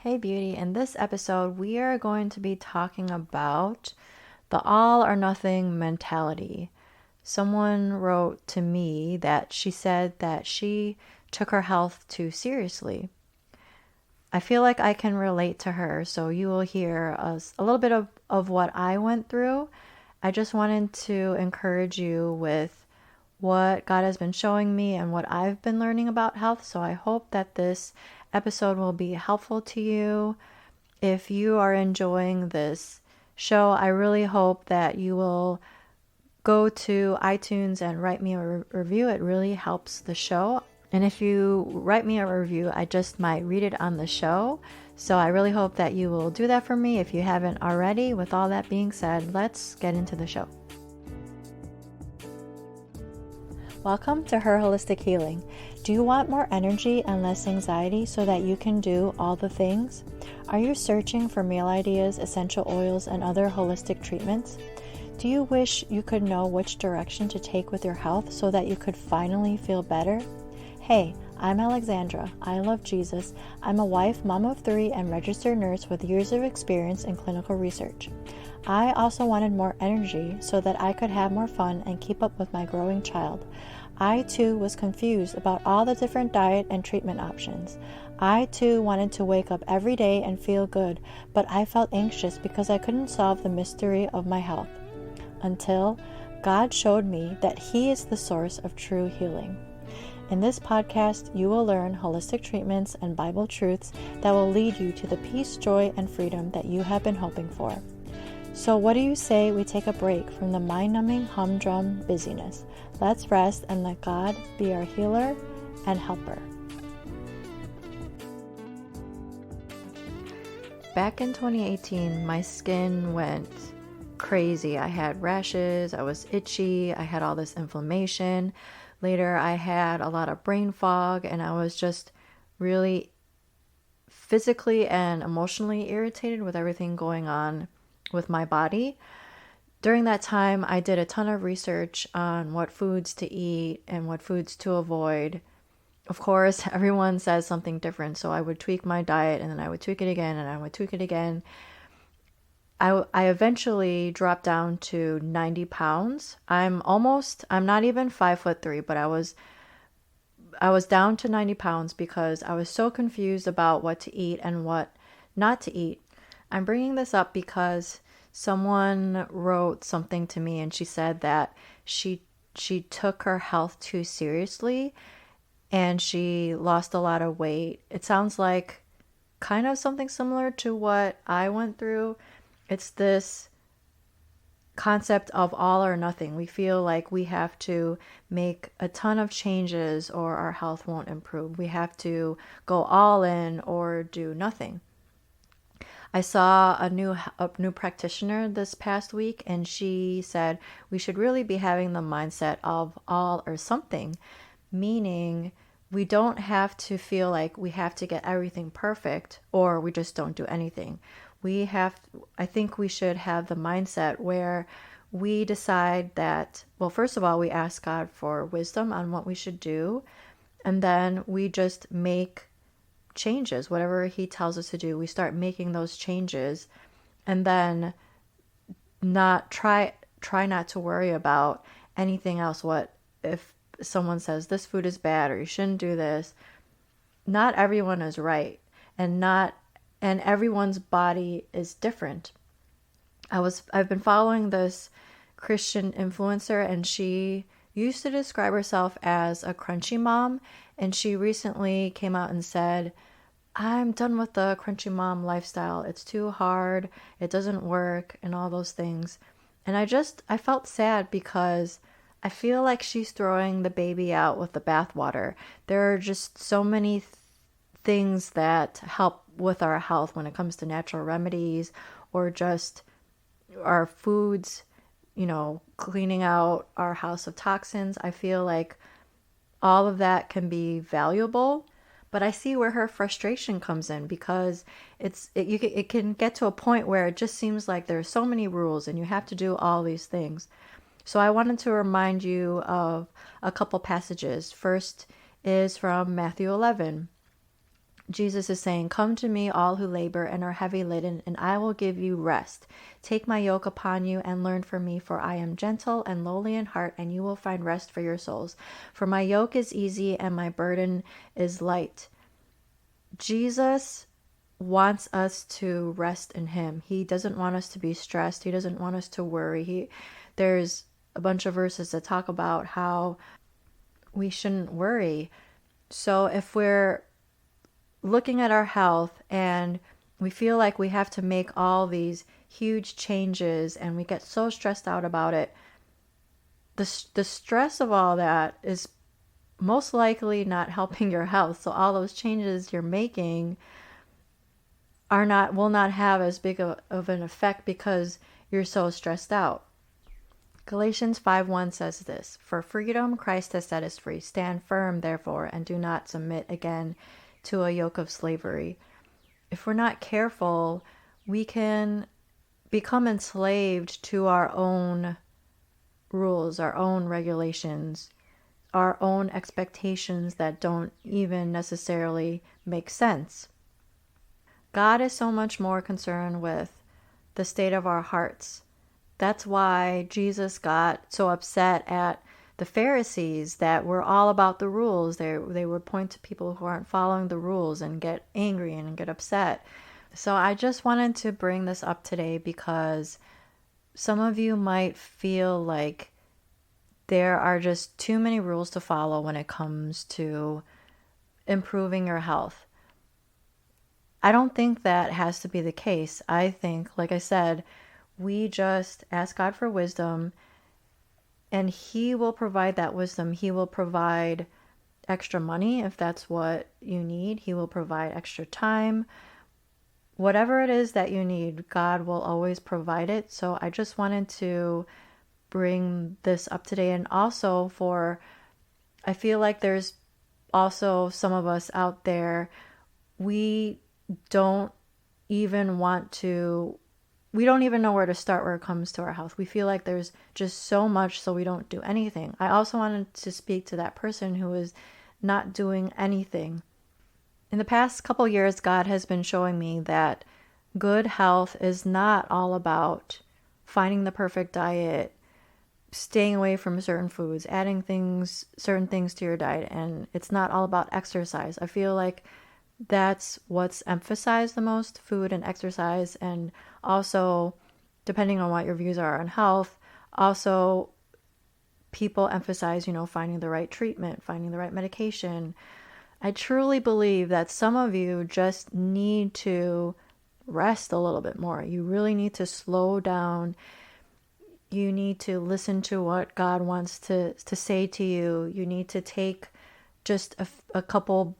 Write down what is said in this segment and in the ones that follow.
Hey Beauty, in this episode, we are going to be talking about the all or nothing mentality. Someone wrote to me that she said that she took her health too seriously. I feel like I can relate to her, so you will hear a little bit of what I went through. I just wanted to encourage you with what God has been showing me and what I've been learning about health. So I hope that this episode will be helpful to you. If you are enjoying this show, I really hope that you will go to iTunes and write me a review. It really helps the show. And if you write me a review, I just might read it on the show. So I really hope that you will do that for me if you haven't already. With all that being said, let's get into the show. Welcome to Her Holistic Healing. Do you want more energy and less anxiety so that you can do all the things? Are you searching for meal ideas, essential oils, and other holistic treatments? Do you wish you could know which direction to take with your health so that you could finally feel better? Hey, I'm Alexandra. I love Jesus. I'm a wife, mom of 3, and registered nurse with years of experience in clinical research. I also wanted more energy so that I could have more fun and keep up with my growing child. I too was confused about all the different diet and treatment options. I too wanted to wake up every day and feel good, but I felt anxious because I couldn't solve the mystery of my health. Until God showed me that He is the source of true healing. In this podcast, you will learn holistic treatments and Bible truths that will lead you to the peace, joy, and freedom that you have been hoping for. So what do you say we take a break from the mind-numbing humdrum busyness? Let's rest and let God be our healer and helper. Back in 2018, my skin went crazy. I had rashes, I was itchy, I had all this inflammation. Later, I had a lot of brain fog, and I was just really physically and emotionally irritated with everything going on with my body. During that time, I did a ton of research on what foods to eat and what foods to avoid. Of course, everyone says something different, so I would tweak my diet, and then I would tweak it again, and I would tweak it again. I eventually dropped down to 90 pounds. I'm not even 5'3", but I was down to 90 pounds because I was so confused about what to eat and what not to eat. I'm bringing this up because someone wrote something to me and she said that she took her health too seriously and she lost a lot of weight. It sounds like kind of something similar to what I went through. It's this concept of all or nothing. We feel like we have to make a ton of changes or our health won't improve. We have to go all in or do nothing. I saw a new practitioner this past week, and she said we should really be having the mindset of all or something, meaning we don't have to feel like we have to get everything perfect or we just don't do anything. I think we should have the mindset where we decide that, well, first of all, we ask God for wisdom on what we should do, and then we just make changes. Whatever He tells us to do, we start making those changes, and then not try not to worry about anything else. What if someone says this food is bad or you shouldn't do this? Not everyone is right, and everyone's body is different. I've been following this Christian influencer, and she used to describe herself as a crunchy mom, and she recently came out and said, I'm done with the crunchy mom lifestyle. It's too hard. It doesn't work and all those things. And I felt sad because I feel like she's throwing the baby out with the bathwater. There are just so many things that help with our health when it comes to natural remedies or just our foods, cleaning out our house of toxins. I feel like all of that can be valuable, but I see where her frustration comes in because it can get to a point where it just seems like there's so many rules and you have to do all these things. So I wanted to remind you of a couple passages. First is from Matthew 11. Jesus is saying, "Come to me, all who labor and are heavy laden, and I will give you rest. Take my yoke upon you and learn from me, for I am gentle and lowly in heart, and you will find rest for your souls. For my yoke is easy and my burden is light." Jesus wants us to rest in him. He doesn't want us to be stressed. He doesn't want us to worry. There's a bunch of verses that talk about how we shouldn't worry. So if we're looking at our health and we feel like we have to make all these huge changes and we get so stressed out about it, the stress of all that is most likely not helping your health. So all those changes you're making will not have as big of an effect because you're so stressed out. Galatians 5:1 says this, "For freedom Christ has set us free. Stand firm, therefore, and do not submit again to a yoke of slavery." If we're not careful, we can become enslaved to our own rules, our own regulations, our own expectations that don't even necessarily make sense. God is so much more concerned with the state of our hearts. That's why Jesus got so upset at the Pharisees that were all about the rules. They would point to people who aren't following the rules and get angry and get upset. So I just wanted to bring this up today because some of you might feel like there are just too many rules to follow when it comes to improving your health. I don't think that has to be the case. I think, like I said, we just ask God for wisdom and he will provide that wisdom. He will provide extra money if that's what you need. He will provide extra time. Whatever it is that you need, God will always provide it. So I just wanted to bring this up today. And also I feel like there's also some of us out there, we don't even know where to start when it comes to our health. We feel like there's just so much, so we don't do anything. I also wanted to speak to that person who is not doing anything. In the past couple years, God has been showing me that good health is not all about finding the perfect diet, staying away from certain foods, adding certain things to your diet, and it's not all about exercise. I feel like that's what's emphasized the most, food and exercise, and also, depending on what your views are on health, also people emphasize, finding the right treatment, finding the right medication. I truly believe that some of you just need to rest a little bit more. You really need to slow down. You need to listen to what God wants to say to you. You need to take just a couple,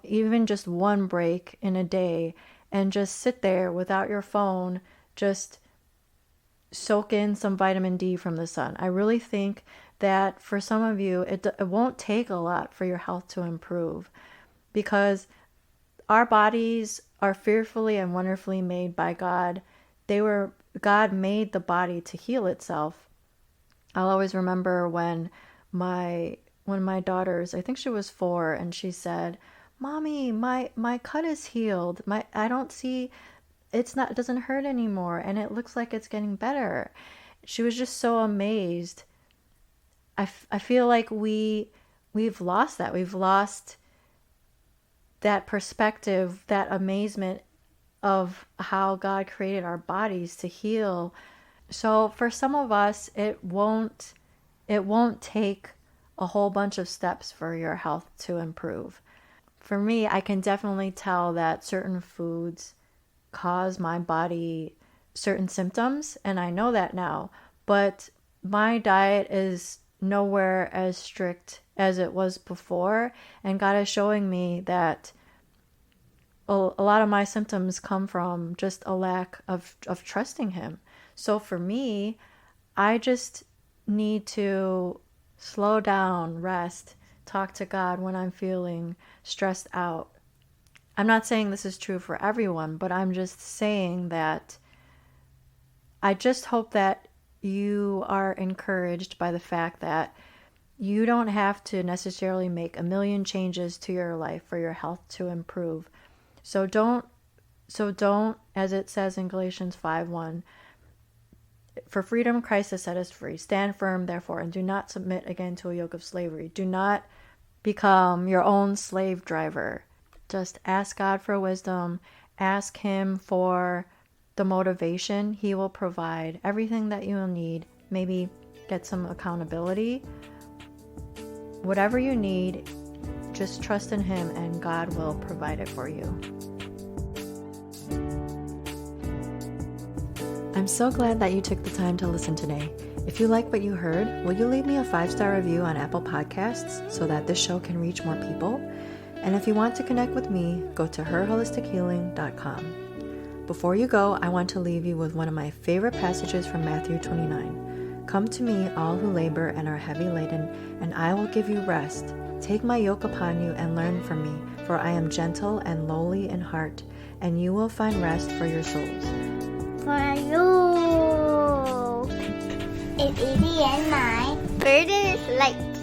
even just one break in a day and just sit there without your phone, just soak in some vitamin D from the sun. I really think that for some of you, it won't take a lot for your health to improve because our bodies are fearfully and wonderfully made by God. God made the body to heal itself. I'll always remember when my daughters, I think she was 4, and she said, "Mommy, my cut is healed. I don't see, it doesn't hurt anymore, and it looks like it's getting better." She was just so amazed. I feel like we've lost that. We've lost that perspective, that amazement of how God created our bodies to heal. So for some of us, it won't take a whole bunch of steps for your health to improve. For me, I can definitely tell that certain foods cause my body certain symptoms, and I know that now. But my diet is nowhere as strict as it was before, and God is showing me that a lot of my symptoms come from just a lack of trusting Him. So for me, I just need to slow down, rest, talk to God when I'm feeling stressed out. I'm not saying this is true for everyone, but I'm just saying that I just hope that you are encouraged by the fact that you don't have to necessarily make a million changes to your life for your health to improve. So don't, as it says in Galatians 5:1, for freedom Christ has set us free. Stand firm, therefore, and do not submit again to a yoke of slavery. Do not become your own slave driver. Just ask God for wisdom. Ask Him for the motivation. He will provide everything that you will need. Maybe get some accountability. Whatever you need, just trust in Him and God will provide it for you. I'm so glad that you took the time to listen today. If you like what you heard, will you leave me a 5-star review on Apple Podcasts so that this show can reach more people? And if you want to connect with me, go to herholistichealing.com. Before you go, I want to leave you with one of my favorite passages from Matthew 29. Come to me, all who labor and are heavy laden, and I will give you rest. Take my yoke upon you and learn from me, for I am gentle and lowly in heart, and you will find rest for your souls. For my yoke is easy and my burden is light.